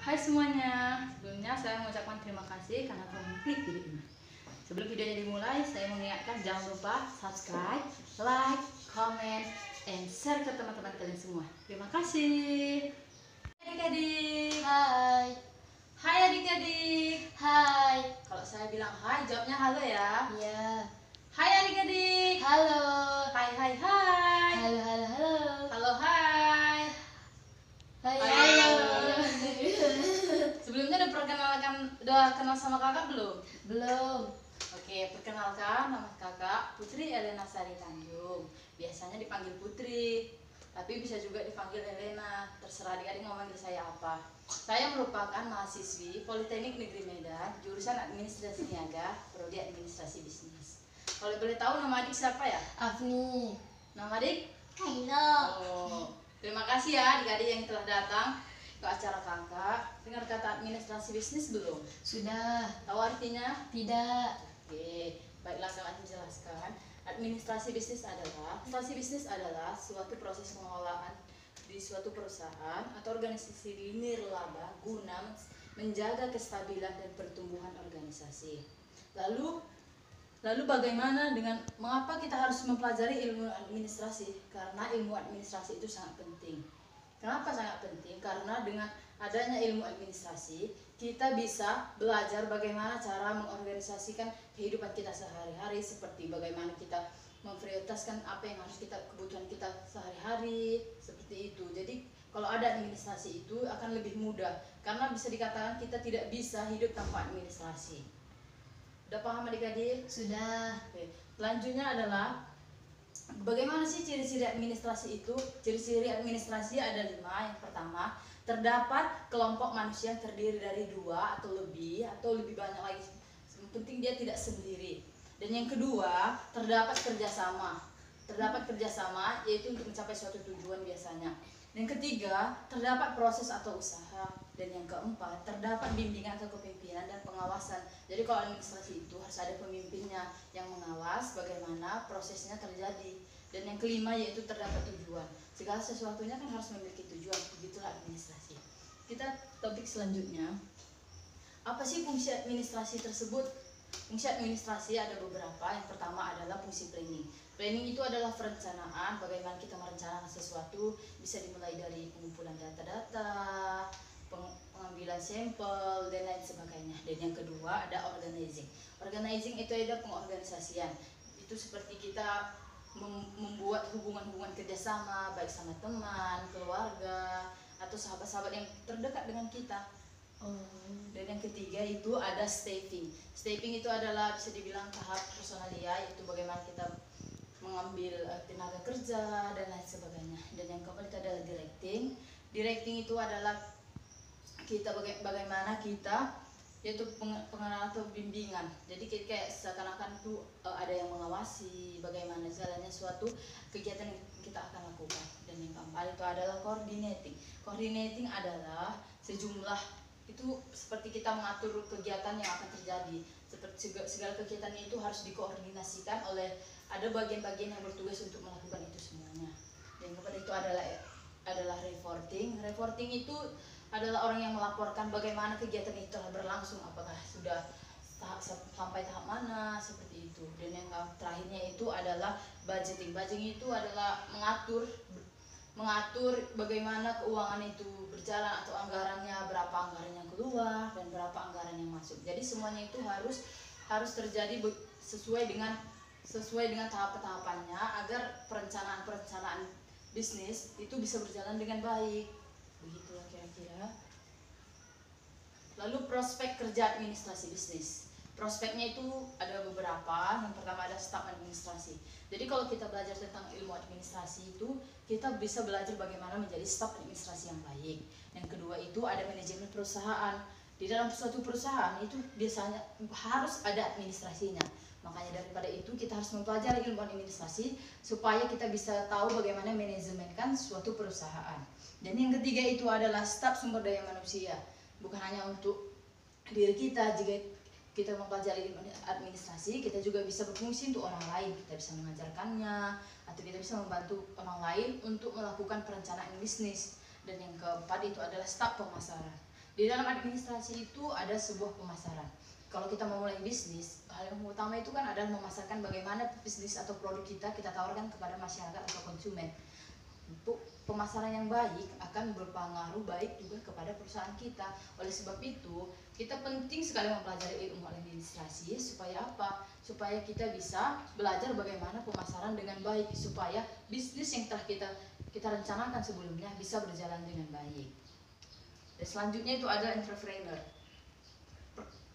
Hai semuanya, sebelumnya saya mengucapkan terima kasih karena telah mengklik video ini. Sebelum videonya dimulai, saya mengingatkan jangan lupa subscribe, like, comment, and share ke teman-teman kalian semua. Terima kasih. Adik-adik. Hai. Hai adik-adik. Hai. Kalau saya bilang hai, jawabnya halo ya. Iya. Hai adik-adik. Halo. Hai hai hai. Halo halo halo. Halo hai. Hai. Halo. Sebelumnya udah kenal sama kakak belum? Belum. Oke, perkenalkan nama kakak Putri Elena Sari Tanjung. Biasanya dipanggil Putri, tapi bisa juga dipanggil Elena. Terserah adik-adik mau manggil saya apa. Saya merupakan mahasiswi Politeknik Negeri Medan, jurusan Administrasi Niaga, prodi Administrasi Bisnis. Kalau boleh tahu nama adik siapa ya? Afni. Nama adik? Halo. Oh, terima kasih ya adik-adik yang telah datang ke acara kakak. Dengar kata administrasi bisnis belum? Sudah. Tahu artinya? Tidak. Oke, baiklah kakak menjelaskan. Administrasi bisnis adalah suatu proses pengelolaan di suatu perusahaan atau organisasi nirlaba guna menjaga kestabilan dan pertumbuhan organisasi. Lalu bagaimana dengan mengapa kita harus mempelajari ilmu administrasi? Karena ilmu administrasi itu sangat penting. Kenapa sangat penting? Karena dengan adanya ilmu administrasi, kita bisa belajar bagaimana cara mengorganisasikan kehidupan kita sehari-hari, seperti bagaimana kita memprioritaskan apa yang harus kebutuhan kita sehari-hari, seperti itu. Jadi kalau ada administrasi itu akan lebih mudah, karena bisa dikatakan kita tidak bisa hidup tanpa administrasi. Udah paham adik-adik? Sudah. Oke. Selanjutnya adalah bagaimana sih ciri-ciri administrasi itu? Ciri-ciri administrasi ada 5. Yang pertama, terdapat kelompok manusia yang terdiri dari 2 atau lebih banyak lagi. Yang penting dia tidak sendiri. Dan yang kedua, terdapat kerjasama. Terdapat kerjasama yaitu untuk mencapai suatu tujuan biasanya. Yang ketiga, terdapat proses atau usaha. Dan yang keempat, terdapat bimbingan atau kepemimpinan dan pengawasan. Jadi kalau administrasi itu harus ada pemimpinnya yang mengawas bagaimana prosesnya terjadi. Dan yang kelima yaitu terdapat tujuan. Segala sesuatunya kan harus memiliki tujuan. Begitulah administrasi. Kita topik selanjutnya. Apa sih fungsi administrasi tersebut? Fungsi administrasi ada beberapa. Yang pertama adalah fungsi planning. Planning itu adalah perencanaan, bagaimana kita merencanakan sesuatu, bisa dimulai dari pengumpulan data-data, pengambilan sampel, dan lain sebagainya. Dan yang kedua ada organizing. Organizing itu adalah pengorganisasian. Itu seperti kita membuat hubungan-hubungan kerjasama, baik sama teman, keluarga, atau sahabat-sahabat yang terdekat dengan kita. Dan yang ketiga itu ada staffing. Staffing itu adalah bisa dibilang tahap personalia, yaitu bagaimana kita mengambil tenaga kerja dan lain sebagainya. Dan yang keempat itu adalah directing. Directing itu adalah kita bagaimana kita yaitu pengenalan atau bimbingan. Jadi kayak seakan-akan itu ada yang mengawasi bagaimana jalannya suatu kegiatan yang kita akan lakukan. Dan yang keempat itu adalah coordinating. Coordinating adalah sejumlah itu seperti kita mengatur kegiatan yang akan terjadi. Seperti segala kegiatan itu harus dikoordinasikan oleh ada bagian-bagian yang bertugas untuk melakukan itu semuanya. Dan keempat itu adalah reporting. Reporting itu adalah orang yang melaporkan bagaimana kegiatan itu telah berlangsung, apakah sudah sampai tahap mana, seperti itu. Dan yang terakhirnya itu adalah budgeting. Budgeting itu adalah mengatur bagaimana keuangan itu berjalan atau anggarannya, berapa anggaran yang keluar dan berapa anggaran yang masuk. Jadi semuanya itu harus terjadi sesuai dengan tahap-tahapannya agar perencanaan bisnis itu bisa berjalan dengan baik. Begitulah kira-kira. Lalu prospek kerja administrasi bisnis. Prospeknya itu ada beberapa. Yang pertama ada staf administrasi. Jadi kalau kita belajar tentang ilmu administrasi itu, kita bisa belajar bagaimana menjadi staf administrasi yang baik. Yang kedua itu ada manajemen perusahaan. Di dalam suatu perusahaan itu biasanya harus ada administrasinya. Makanya daripada itu kita harus mempelajari ilmu administrasi supaya kita bisa tahu bagaimana manajemenkan suatu perusahaan. Dan yang ketiga itu adalah staf sumber daya manusia. Bukan hanya untuk diri kita, jika kita mempelajari ilmu administrasi, kita juga bisa berfungsi untuk orang lain. Kita bisa mengajarkannya, atau kita bisa membantu orang lain untuk melakukan perencanaan bisnis. Dan yang keempat itu adalah staf pemasaran. Di dalam administrasi itu ada sebuah pemasaran. Kalau kita mau mulai bisnis, hal yang utama itu kan adalah memasarkan bagaimana bisnis atau produk kita tawarkan kepada masyarakat atau konsumen. Untuk pemasaran yang baik akan berpengaruh baik juga kepada perusahaan kita. Oleh sebab itu, kita penting sekali mempelajari ilmu administrasi supaya apa? Supaya kita bisa belajar bagaimana pemasaran dengan baik, supaya bisnis yang telah kita rencanakan sebelumnya bisa berjalan dengan baik. Dan selanjutnya itu adalah entrepreneur.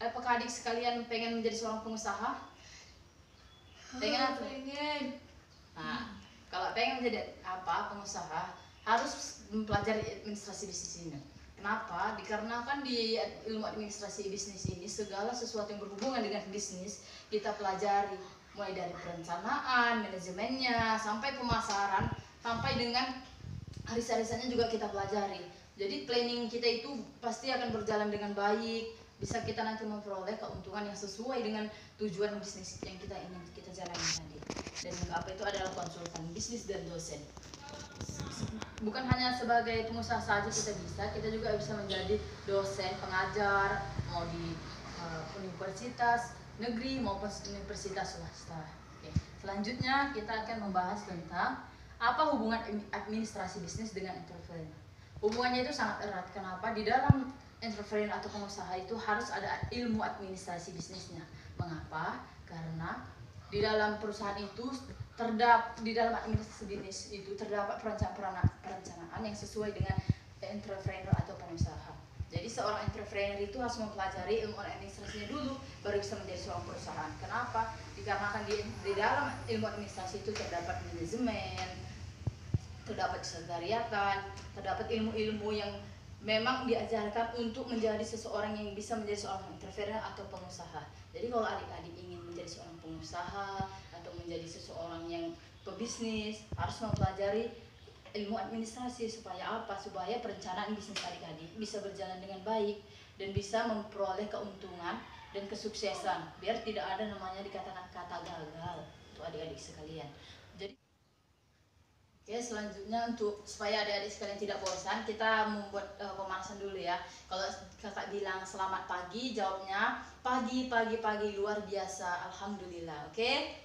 Apakah adik sekalian pengen menjadi seorang pengusaha? Pengen apa? Pengen. Nah, kalau pengen menjadi pengusaha harus mempelajari administrasi bisnis ini. Kenapa? Dikarenakan di ilmu administrasi bisnis ini segala sesuatu yang berhubungan dengan bisnis kita pelajari, mulai dari perencanaan, manajemennya, sampai pemasaran, sampai dengan arisan-arisannya juga kita pelajari. Jadi planning kita itu pasti akan berjalan dengan baik, bisa kita nanti memperoleh keuntungan yang sesuai dengan tujuan bisnis yang kita ingin kita jalani tadi. Dan yang apa itu adalah konsultan bisnis dan dosen. Bukan hanya sebagai pengusaha saja kita juga bisa menjadi dosen, pengajar, mau di universitas negeri maupun universitas swasta. Oke. Selanjutnya kita akan membahas tentang apa hubungan administrasi bisnis dengan entrepreneur. Hubungannya itu sangat erat. Kenapa? Di dalam entrepreneur atau pengusaha itu harus ada ilmu administrasi bisnisnya. Mengapa? Karena di dalam perusahaan itu di dalam administrasi bisnis itu terdapat perencanaan yang sesuai dengan entrepreneur atau pengusaha. Jadi seorang entrepreneur itu harus mempelajari ilmu administrasinya dulu baru bisa menjadi seorang perusahaan. Kenapa? Dikarenakan di dalam ilmu administrasi itu terdapat manajemen, terdapat sekretariatan, terdapat ilmu-ilmu yang memang diajarkan untuk menjadi seseorang yang bisa menjadi seorang entrepreneur atau pengusaha. Jadi kalau adik-adik ingin menjadi seorang pengusaha atau menjadi seseorang yang pebisnis, harus mempelajari ilmu administrasi supaya apa? Supaya perencanaan bisnis adik-adik bisa berjalan dengan baik dan bisa memperoleh keuntungan dan kesuksesan. Biar tidak ada namanya dikatakan kata gagal untuk adik-adik sekalian. Jadi oke, selanjutnya untuk supaya adik-adik sekalian tidak bosan, kita membuat pemanasan dulu ya. Kalau kakak bilang selamat pagi, jawabnya pagi luar biasa, alhamdulillah. Oke?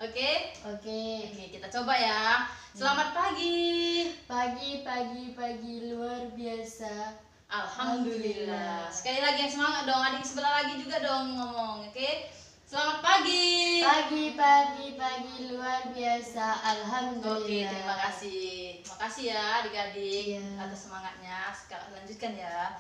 Oke? Oke. Oke, kita coba ya. Selamat pagi. Pagi luar biasa. Alhamdulillah. Sekali lagi yang semangat dong, adik sebelah lagi juga dong ngomong. Oke? Selamat pagi. Pagi luar biasa. Alhamdulillah. Oke, terima kasih. Makasih ya adik-adik atas semangatnya. Sekarang lanjutkan ya.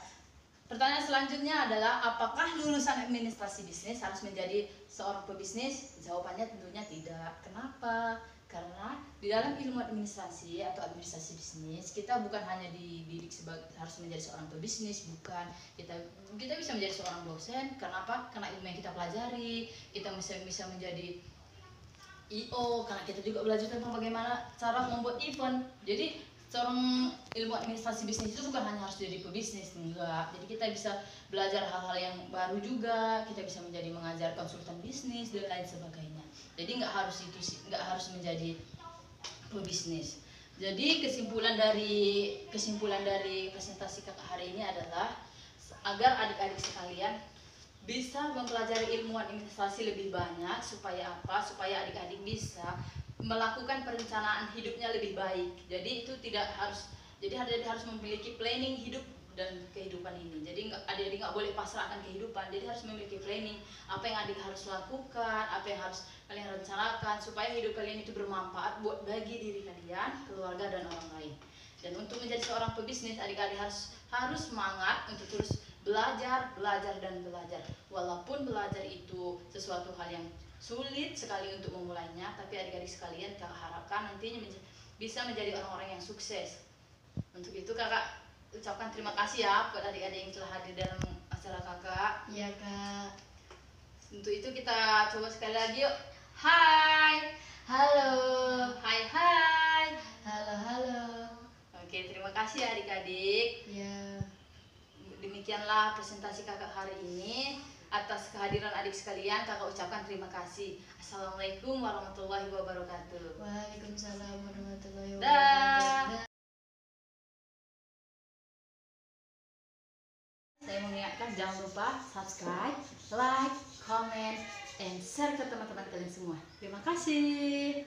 Pertanyaan selanjutnya adalah apakah lulusan administrasi bisnis harus menjadi seorang pebisnis? Jawabannya tentunya tidak. Kenapa? Karena di dalam ilmu administrasi atau administrasi bisnis kita bukan hanya dididik sebagai harus menjadi seorang pebisnis, bukan. Kita bisa menjadi seorang dosen. Kenapa? Karena ilmu yang kita pelajari, kita bisa menjadi IO karena kita juga belajar tentang bagaimana cara membuat event. Jadi seorang ilmu administrasi bisnis itu bukan hanya harus jadi pebisnis, enggak. Jadi kita bisa belajar hal-hal yang baru juga, kita bisa menjadi mengajar konsultan bisnis dan lain sebagainya. Jadi nggak harus menjadi pebisnis. Jadi kesimpulan dari presentasi kakak hari ini adalah agar adik-adik sekalian bisa mempelajari ilmu administrasi lebih banyak supaya apa? Supaya adik-adik bisa melakukan perencanaan hidupnya lebih baik. Jadi itu adik-adik harus memiliki planning hidup dan kehidupan ini. Jadi adik-adik nggak boleh pasrahkan kehidupan. Jadi harus memiliki planning apa yang adik harus lakukan, apa yang harus kalian rencanakan supaya hidup kalian itu bermanfaat buat bagi diri kalian, keluarga dan orang lain. Dan untuk menjadi seorang pebisnis, adik-adik harus semangat untuk terus belajar. Walaupun belajar itu sesuatu hal yang sulit sekali untuk memulainya, tapi adik-adik sekalian kakak harapkan nantinya bisa menjadi orang-orang yang sukses. Untuk itu kakak ucapkan terima kasih ya buat adik-adik yang telah hadir dalam acara kakak. Iya kak. Untuk itu kita coba sekali lagi yuk. Hai. Halo. Hai. Halo. Oke, terima kasih adik-adik. Ya. Demikianlah presentasi kakak hari ini. Atas kehadiran adik sekalian, kakak ucapkan terima kasih. Assalamualaikum warahmatullahi wabarakatuh. Waalaikumsalam warahmatullahi Dah. wabarakatuh. saya mengingatkan jangan lupa subscribe, like, comment, and share ke teman-teman kalian semua. Terima kasih.